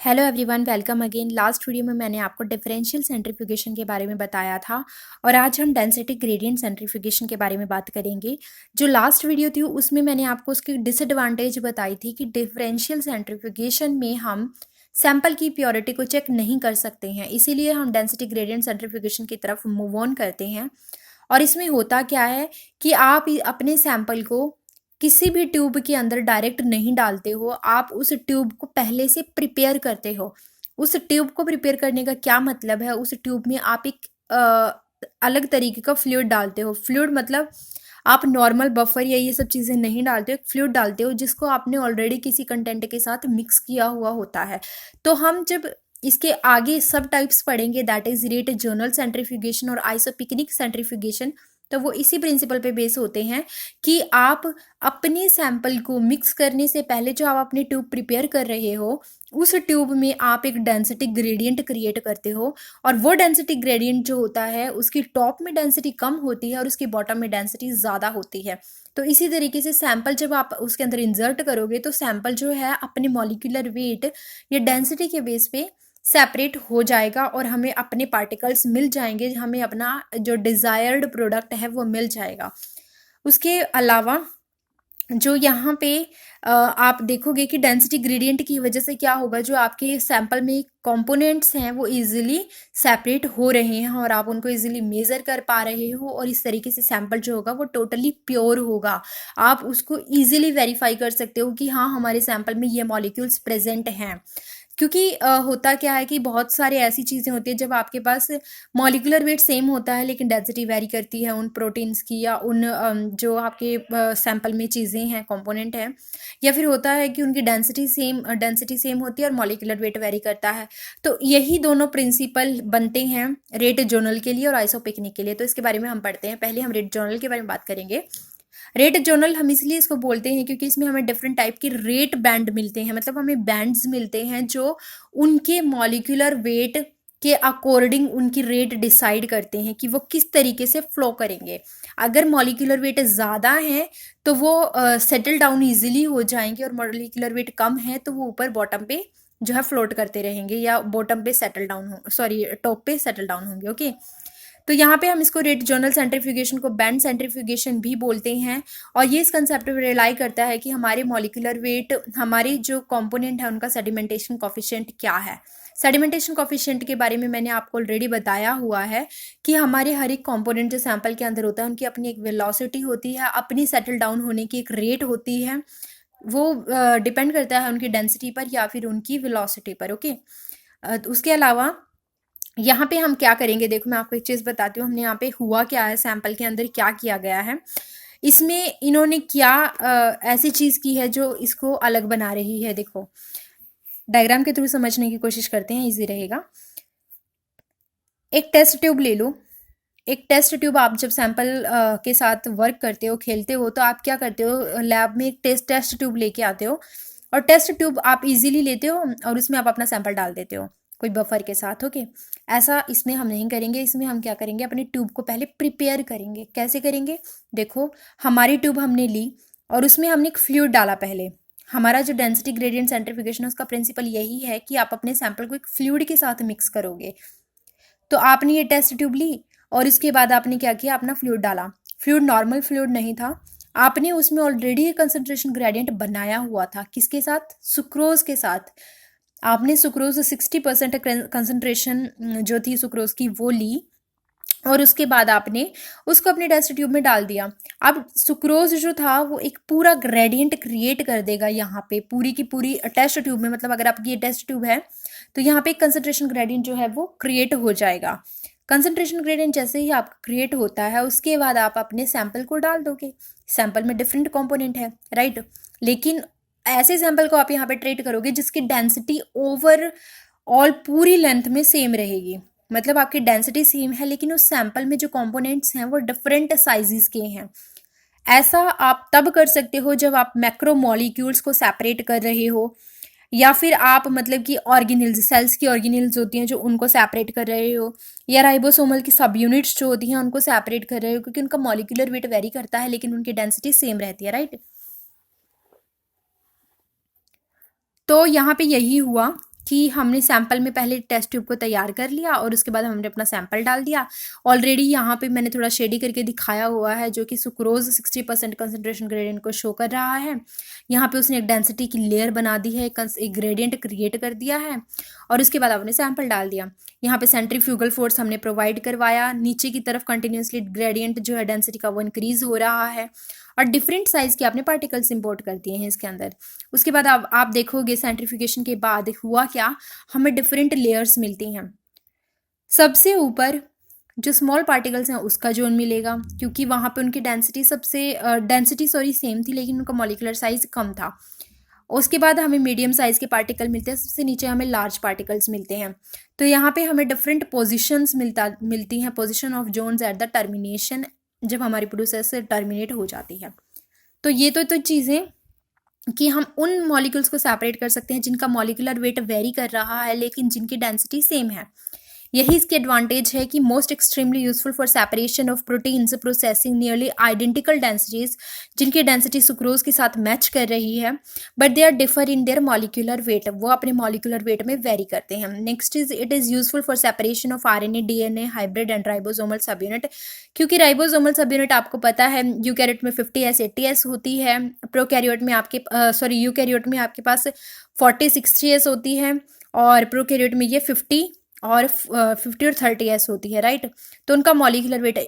Hello everyone, welcome again. Last video में मैंने आपको डिफरेंशियल सेंट्रीफ्यूगेशन के बारे में बताया था और आज हम डेंसिटी ग्रेडियंट सेंट्रीफ्यूगेशन के बारे में बात करेंगे। जो लास्ट वीडियो थी उसमें मैंने आपको उसकी डिसएडवांटेज बताई थी कि डिफरेंशियल सेंट्रीफ्यूगेशन में हम सैंपल की प्योरिटी को चेक नहीं कर सकते हैं, इसीलिए हम डेंसिटी ग्रेडियंट सेंट्रीफ्यूगेशन की तरफ मूव ऑन करते हैं। और इसमें होता क्या है कि आप अपने सैंपल को किसी भी ट्यूब के अंदर डायरेक्ट नहीं डालते हो, आप उस ट्यूब को पहले से प्रिपेयर करते हो। उस ट्यूब को प्रिपेयर करने का क्या मतलब है, उस ट्यूब में आप एक अलग तरीके का फ्लूइड डालते हो। फ्लूइड मतलब आप नॉर्मल बफर या ये सब चीज़ें नहीं डालते हो, एक फ्लूइड डालते हो जिसको आपने ऑलरेडी किसी कंटेंट के साथ मिक्स किया हुआ होता है। तो हम जब इसके आगे सब टाइप्स पढ़ेंगे, that is rate zonal centrifugation और आइसोपिकनिक सेंट्रीफ्यूगेशन, तो वो इसी प्रिंसिपल पे बेस होते हैं कि आप अपने सैंपल को मिक्स करने से पहले जो आप अपनी ट्यूब प्रिपेयर कर रहे हो उस ट्यूब में आप एक डेंसिटी ग्रेडियंट क्रिएट करते हो। और वो डेंसिटी ग्रेडियंट जो होता है उसकी टॉप में डेंसिटी कम होती है और उसकी बॉटम में डेंसिटी ज़्यादा होती है। तो इसी तरीके से सैंपल जब आप उसके अंदर इंसर्ट करोगे तो सैंपल जो है अपने मॉलिक्यूलर वेट या डेंसिटी के बेस पे सेपरेट हो जाएगा और हमें अपने पार्टिकल्स मिल जाएंगे, हमें अपना जो डिज़ायर्ड प्रोडक्ट है वो मिल जाएगा। उसके अलावा जो यहाँ पे आप देखोगे कि डेंसिटी ग्रेडियंट की वजह से क्या होगा, जो आपके सैंपल में कंपोनेंट्स हैं वो इजीली सेपरेट हो रहे हैं और आप उनको इजीली मेज़र कर पा रहे हो और इस तरीके से सैंपल जो होगा वो टोटली प्योर होगा। आप उसको इजीली वेरीफाई कर सकते हो कि हाँ, हमारे सैंपल में ये मॉलिक्यूल्स प्रेजेंट हैं। क्योंकि होता क्या है कि बहुत सारे ऐसी चीज़ें होती है जब आपके पास मॉलिक्यूलर वेट सेम होता है लेकिन डेंसिटी वेरी करती है उन प्रोटीन्स की या उन जो आपके सैंपल में चीज़ें हैं, कंपोनेंट हैं, या फिर होता है कि उनकी डेंसिटी सेम होती है और मॉलिक्यूलर वेट वेरी करता है। तो यही दोनों प्रिंसिपल बनते हैं रेट जोनल के लिए और आइसोपिकनिक के लिए। तो इसके बारे में हम पढ़ते हैं। पहले हम रेट जोनल के बारे में बात करेंगे। रेट जोनल हम इसलिए इसको बोलते हैं क्योंकि इसमें हमें डिफरेंट टाइप के रेट बैंड मिलते हैं, मतलब हमें बैंड्स मिलते हैं जो उनके मॉलिक्यूलर वेट के अकॉर्डिंग उनकी रेट डिसाइड करते हैं कि वो किस तरीके से फ्लो करेंगे। अगर मॉलिक्यूलर वेट ज़्यादा है तो वो सेटल डाउन ईजिली हो जाएंगे और मॉलिक्यूलर वेट कम है तो वो ऊपर बॉटम पे जो है फ्लोट करते रहेंगे या बॉटम पे सेटल डाउन हो सॉरी टॉप पे सेटल डाउन होंगे। ओके, तो यहाँ पे हम इसको रेट जोनल सेंट्रीफ्यूगेशन को बैंड सेंट्रीफ्यूगेशन भी बोलते हैं और ये इस कंसेप्ट पे रिलाई करता है कि हमारे मॉलिक्यूलर वेट, हमारे जो कंपोनेंट है उनका सेडिमेंटेशन कॉफिशिएंट क्या है। सेडिमेंटेशन कॉफिशिएंट के बारे में मैंने आपको ऑलरेडी बताया हुआ है कि हमारे हर एक कंपोनेंट जो सैंपल के अंदर होता है उनकी अपनी एक वेलोसिटी होती है, अपनी सेटल डाउन होने की एक रेट होती है। वो डिपेंड करता है उनकी डेंसिटी पर या फिर उनकी वेलोसिटी पर। ओके, उसके अलावा यहाँ पे हम क्या करेंगे, देखो मैं आपको एक चीज़ बताती हूँ। हमने यहाँ पे हुआ क्या है, सैंपल के अंदर क्या किया गया है, इसमें इन्होंने क्या ऐसी चीज़ की है जो इसको अलग बना रही है। देखो डायग्राम के थ्रू समझने की कोशिश करते हैं, इजी रहेगा। एक टेस्ट ट्यूब ले लो। एक टेस्ट ट्यूब आप जब सैंपल के साथ वर्क करते हो, खेलते हो, तो आप क्या करते हो, लैब में एक टेस्ट ट्यूब लेके आते हो और टेस्ट ट्यूब आप इजीली लेते हो और उसमें आप अपना सैंपल डाल देते हो कोई बफर के साथ। ओके, ऐसा इसमें हम नहीं करेंगे। इसमें हम क्या करेंगे, अपनी ट्यूब को पहले प्रिपेयर करेंगे। कैसे करेंगे, देखो हमारी ट्यूब हमने ली और उसमें हमने एक फ्लूइड डाला पहले। हमारा जो डेंसिटी ग्रेडियंट सेंट्रीफ्यूगेशन है उसका प्रिंसिपल यही है कि आप अपने सैंपल को एक फ्लूइड के साथ मिक्स करोगे। तो आपने ये टेस्ट ट्यूब ली और इसके बाद आपने क्या किया, अपना फ्लूइड डाला। फ्लूइड नॉर्मल फ्लूइड नहीं था, आपने उसमें ऑलरेडी कंसंट्रेशन ग्रेडियंट बनाया हुआ था। किसके साथ, सुक्रोज के साथ। आपने सुक्रोज 60% कंसंट्रेशन जो थी सुक्रोज की वो ली और उसके बाद आपने उसको अपने टेस्ट ट्यूब में डाल दिया। अब सुक्रोज जो था वो एक पूरा ग्रेडियंट क्रिएट कर देगा यहाँ पे पूरी की पूरी टेस्ट ट्यूब में। मतलब अगर आपकी ये टेस्ट ट्यूब है तो यहाँ पे एक कंसंट्रेशन ग्रेडियंट जो है वो क्रिएट हो जाएगा। कंसंट्रेशन ग्रेडियंट जैसे ही आपका क्रिएट होता है उसके बाद आप अपने सैंपल को डाल दोगे। सैंपल में डिफरेंट कंपोनेंट है, राइट, लेकिन ऐसे सैंपल को आप यहाँ पे ट्रीट करोगे जिसकी डेंसिटी ओवर ऑल पूरी लेंथ में सेम रहेगी। मतलब आपकी डेंसिटी सेम है लेकिन उस सैंपल में जो कंपोनेंट्स हैं वो डिफरेंट साइजेस के हैं। ऐसा आप तब कर सकते हो जब आप मैक्रो मॉलिक्यूल्स को सेपरेट कर रहे हो या फिर आप मतलब कि ऑर्गेनिल्स, सेल्स की ऑर्गेनिल्स होती हैं जो उनको सेपरेट कर रहे हो, या राइबोसोमल की सब यूनिट्स जो होती हैं उनको सेपरेट कर रहे हो, क्योंकि उनका मॉलिक्यूलर वेट वेरी करता है लेकिन उनकी डेंसिटी सेम रहती है, राइट। तो यहाँ पे यही हुआ कि हमने सैंपल में पहले टेस्ट ट्यूब को तैयार कर लिया और उसके बाद हमने अपना सैंपल डाल दिया। ऑलरेडी यहाँ पे मैंने थोड़ा शेडी करके दिखाया हुआ है जो कि सुक्रोज 60% कंसंट्रेशन ग्रेडियंट को शो कर रहा है। यहाँ पे उसने एक डेंसिटी की लेयर बना दी है, एक ग्रेडियंट क्रिएट कर दिया है और उसके बाद हमने सैंपल डाल दिया। यहाँ पे सेंट्रीफ्यूगल फोर्स हमने प्रोवाइड करवाया, नीचे की तरफ कंटिन्यूसली ग्रेडियंट जो है डेंसिटी का वो इंक्रीज हो रहा है और डिफरेंट साइज के आपने पार्टिकल्स इंपोर्ट कर दिए हैं इसके अंदर। उसके बाद आप देखोगे सेंट्रीफ्यूगेशन के बाद हुआ क्या, हमें डिफरेंट लेयर्स मिलती हैं। सबसे ऊपर जो स्मॉल पार्टिकल्स हैं उसका जोन मिलेगा क्योंकि वहाँ पे उनकी डेंसिटी सेम थी लेकिन उनका मॉलिक्यूलर साइज कम था। उसके बाद हमें मीडियम साइज के पार्टिकल मिलते हैं, सबसे नीचे हमें लार्ज पार्टिकल्स मिलते हैं। तो यहाँ पे हमें डिफरेंट पोजिशंस मिलती हैं, position of Jones at the termination, जब हमारी प्रोसेस टर्मिनेट हो जाती है। तो ये तो चीज़ें कि हम उन मॉलिक्यूल्स को सेपरेट कर सकते हैं जिनका मॉलिक्यूलर वेट वेरी कर रहा है लेकिन जिनकी डेंसिटी सेम है। यही इसकी एडवांटेज है कि most extremely useful for separation of proteins processing nearly identical densities, जिनकी डेंसिटी सुक्रोज के साथ मैच कर रही है but they are differ in their molecular weight, वो अपने मॉलिक्यूलर वेट में वेरी करते हैं। Next is it is useful for separation of RNA, DNA, hybrid and ribosomal subunit, क्योंकि राइबोसोमल सब यूनिट आपको पता है यूकैरियोट में 50s 80s होती है, प्रोकैरियोट में यूकैरियोट में आपके पास 40 60s होती है और प्रोकैरियोट में ये 50 और 30s होती है, राइट। तो उनका molecular weight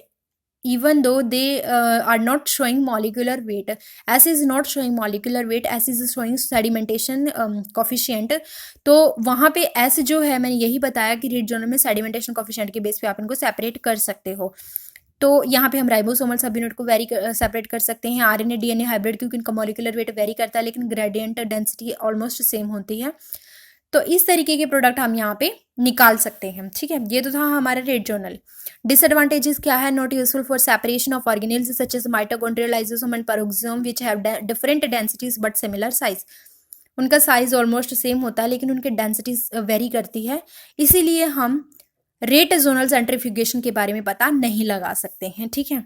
even though they are not showing molecular weight, S is not showing molecular weight, S is showing sedimentation coefficient. तो वहाँ पे एस जो है मैंने यही बताया कि रेड जोनल में सेडिमेंटेशन कॉफिशिएंट के बेस पे आप इनको सेपरेट कर सकते हो। तो यहाँ पे हम राइबोसोमल सब यूनिट को सेपरेट कर सकते हैं, आरएनए डीएनए हाइब्रिड क्योंकि इनका मॉलिक्यूलर वेट वेरी करता है लेकिन ग्रेडियंट डेंसिटी ऑलमोस्ट सेम होती है। तो इस तरीके के प्रोडक्ट हम यहाँ पे निकाल सकते हैं, ठीक है। ये तो था हमारा रेड जोनल। डिसएडवांटेजेस क्या है, not useful for separation of organelles such as mitochondrial, lysosome and peroxisome which have different densities but similar size. उनका साइज ऑलमोस्ट सेम होता है लेकिन उनकी डेंसिटीज वेरी करती है, इसीलिए हम रेट जोनल सेंट्रीफ्यूगेशन के बारे में पता नहीं लगा सकते हैं, ठीक है।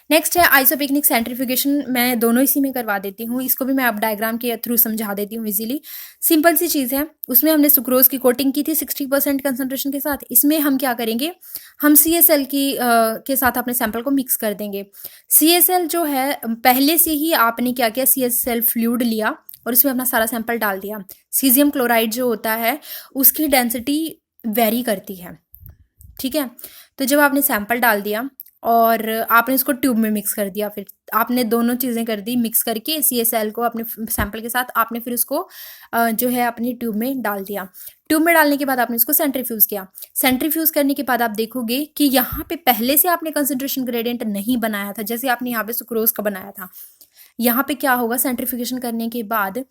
नेक्स्ट है आइसोपिकनिक सेंट्रीफ्यूगेशन, मैं दोनों इसी में करवा देती हूँ, इसको भी मैं अब डायग्राम के थ्रू समझा देती हूँ इजीली। सिंपल सी चीज़ है, उसमें हमने सुक्रोज की कोटिंग की थी 60% कंसंट्रेशन के साथ। इसमें हम क्या करेंगे, हम CSL के साथ अपने सैंपल को मिक्स कर देंगे। CSL जो है पहले से ही आपने क्या किया, CSL फ्लूइड लिया और उसमें अपना सारा सैंपल डाल दिया। सीजियम क्लोराइड जो होता है उसकी डेंसिटी वेरी करती है, ठीक है। तो जब आपने सैंपल डाल दिया और आपने इसको ट्यूब में मिक्स कर दिया, फिर आपने दोनों चीज़ें कर दी मिक्स करके CSL को अपने सैंपल के साथ, आपने फिर उसको जो है अपनी ट्यूब में डाल दिया। ट्यूब में डालने के बाद आपने इसको सेंट्रीफ्यूज किया। सेंट्रीफ्यूज करने के बाद आप देखोगे कि यहाँ पे पहले से आपने कंसंट्रेशन ग्रेडियंट नहीं बनाया था, जैसे आपने यहाँ पे सुक्रोज का बनाया था। यहाँ पे क्या होगा, सेंट्रीफ्यूगेशन करने के बाद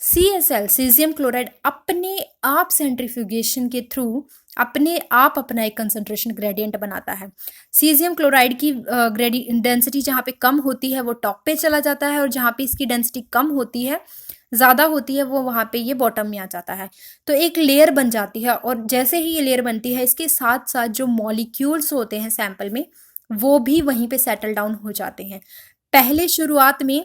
CSL सीजियम क्लोराइड अपने आप सेंट्रीफ्यूगेशन के थ्रू अपने आप अपना एक कंसंट्रेशन ग्रेडियंट बनाता है। सीजियम क्लोराइड की डेंसिटी जहाँ पे कम होती है वो टॉप पे चला जाता है और जहाँ पे इसकी डेंसिटी कम होती है, ज़्यादा होती है, वो वहाँ पे ये बॉटम में आ जाता है। तो एक लेयर बन जाती है और जैसे ही ये लेयर बनती है इसके साथ साथ जो मॉलिक्यूल्स होते हैं सैंपल में वो भी वहीं पे सेटल डाउन हो जाते हैं। पहले शुरुआत में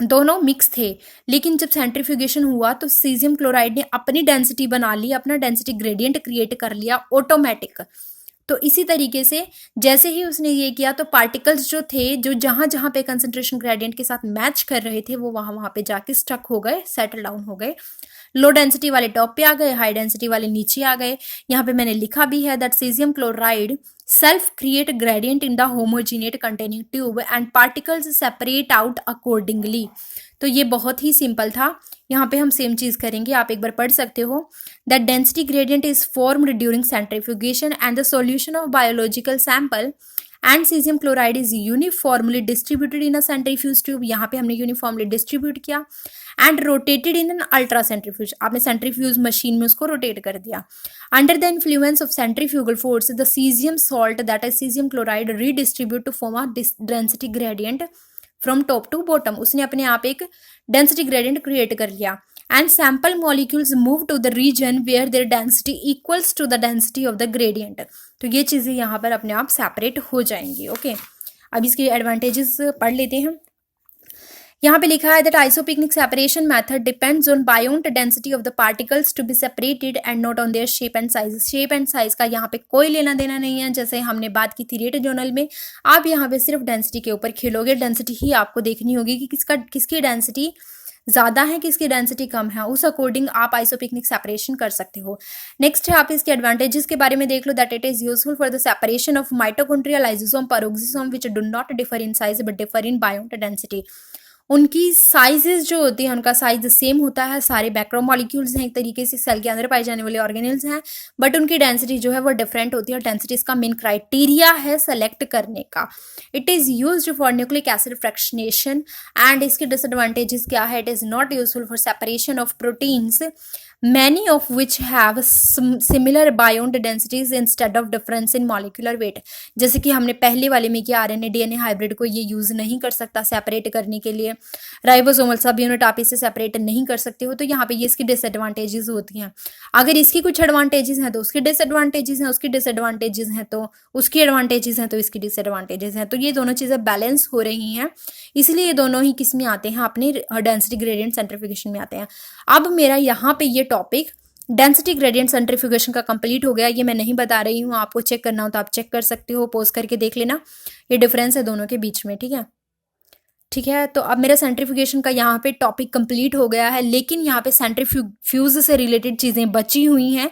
दोनों मिक्स थे लेकिन जब सेंट्रीफ्यूगेशन हुआ तो सीजियम क्लोराइड ने अपनी डेंसिटी बना ली, अपना डेंसिटी ग्रेडियंट क्रिएट कर लिया ऑटोमेटिक। तो इसी तरीके से जैसे ही उसने ये किया तो पार्टिकल्स जो थे जो जहां जहां पे कंसंट्रेशन ग्रेडियंट के साथ मैच कर रहे थे वो वहां पे जाके स्टक हो गए, सेटल डाउन हो गए। लो डेंसिटी वाले टॉप पे आ गए, हाई डेंसिटी वाले नीचे आ गए। यहाँ पे मैंने लिखा भी है that caesium chloride self create gradient in the homogeneous containing tube and particles separate out accordingly। तो ये बहुत ही सिंपल था, यहाँ पे हम सेम चीज करेंगे, आप एक बार पढ़ सकते हो। That density gradient is formed during centrifugation and the solution of biological sample and cesium chloride is uniformly distributed in a centrifuge tube। यहाँ पे हमने यूनिफॉर्मली डिस्ट्रीब्यूट किया and rotated in an ultra centrifuge, आपने centrifuge machine में उसको rotate कर दिया। Under the influence of centrifugal force the caesium salt that is caesium chloride redistribute to form a density gradient from top to bottom. उसने अपने आप एक density gradient create कर लिया and sample molecules move to the region where their density equals to the density of the gradient. तो ये चीज़ें यहाँ पर अपने आप सेपरेट हो जाएंगी, ओके। अब इसके एडवांटेजेस पढ़ लेते हैं। यहाँ पे लिखा है that isopycnic separation method depends on buoyant density of the particles to be separated and not on their shape and size. Shape and size का यहाँ पे कोई लेना देना नहीं है, जैसे हमने बात की थी रेट जर्नल में। आप यहाँ पे सिर्फ डेंसिटी के ऊपर खेलोगे, डेंसिटी ही आपको देखनी होगी कि किसकी डेंसिटी ज़्यादा है, किसकी डेंसिटी कम है, उस अकॉर्डिंग आप आइसोपिकनिक सेपरेशन कर सकते हो। नेक्स्ट है आप इसके एडवांटेजेस के बारे में देख लो, that it is useful for the separation of mitochondria, lysosome, peroxisome which do not differ in size but differ in buoyant density. उनकी साइजेस जो होती हैं, उनका साइज सेम होता है, सारे मैक्रोमोलिक्यूल्स हैं, एक तरीके से सेल के अंदर पाए जाने वाले ऑर्गेनल्स हैं, बट उनकी डेंसिटी जो है वो डिफरेंट होती है। डेंसिटी इसका मेन क्राइटेरिया है सेलेक्ट करने का। It is used for nucleic acid fractionation and इसके डिसएडवांटेजेस क्या है, it is not useful for separation of proteins many of which have similar bond densities instead of difference in molecular weight। जैसे कि हमने पहले वाले में किया आरएनए डीएनए हाइब्रिड को ये यूज नहीं कर सकता सेपरेट करने के लिए, राइबोसोमल सब यूनिट आप इसे सेपरेट नहीं कर सकते हो, तो यहाँ पे ये इसकी डिसएडवांटेजेस होती हैं। अगर इसकी कुछ एडवांटेजेस हैं तो उसके डिसएडवांटेजेस हैं, उसकी डिसएडवांटेजेस हैं तो उसकी एडवांटेजेस हैं, तो इसकी डिसएडवांटेजेस हैं। तो ये दोनों चीज़ें बैलेंस हो रही हैं, इसलिए ये दोनों ही किस में आते हैं, अपने डेंसिटी ग्रेडियंट सेंट्रीफ्यूगेशन में आते हैं। अब मेरा यहाँ पे ये टॉपिक डेंसिटी ग्रेडियंट सेंट्रीफ्यूगेशन का कंप्लीट हो गया। ये मैं नहीं बता रही हूँ, आपको चेक करना हो तो आप चेक कर सकते हो, पॉज करके देख लेना, ये डिफरेंस है दोनों के बीच में। ठीक है। तो अब मेरा सेंट्रीफ्यूगेशन का यहाँ पे टॉपिक कंप्लीट हो गया है, लेकिन यहाँ पे सेंट्रीफ्यूज से रिलेटेड चीज़ें बची हुई हैं,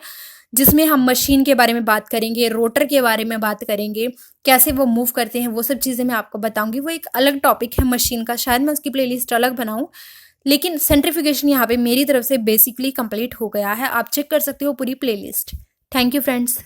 जिसमें हम मशीन के बारे में बात करेंगे, रोटर के बारे में बात करेंगे, कैसे वो मूव करते हैं, वो सब चीज़ें मैं आपको बताऊंगी। वो एक अलग टॉपिक है मशीन का, शायद मैं उसकी प्लेलिस्ट अलग बनाऊं, लेकिन सेंट्रीफ्यूगेशन यहाँ पे मेरी तरफ से बेसिकली कंप्लीट हो गया है। आप चेक कर सकते हो पूरी प्लेलिस्ट। Thank you friends.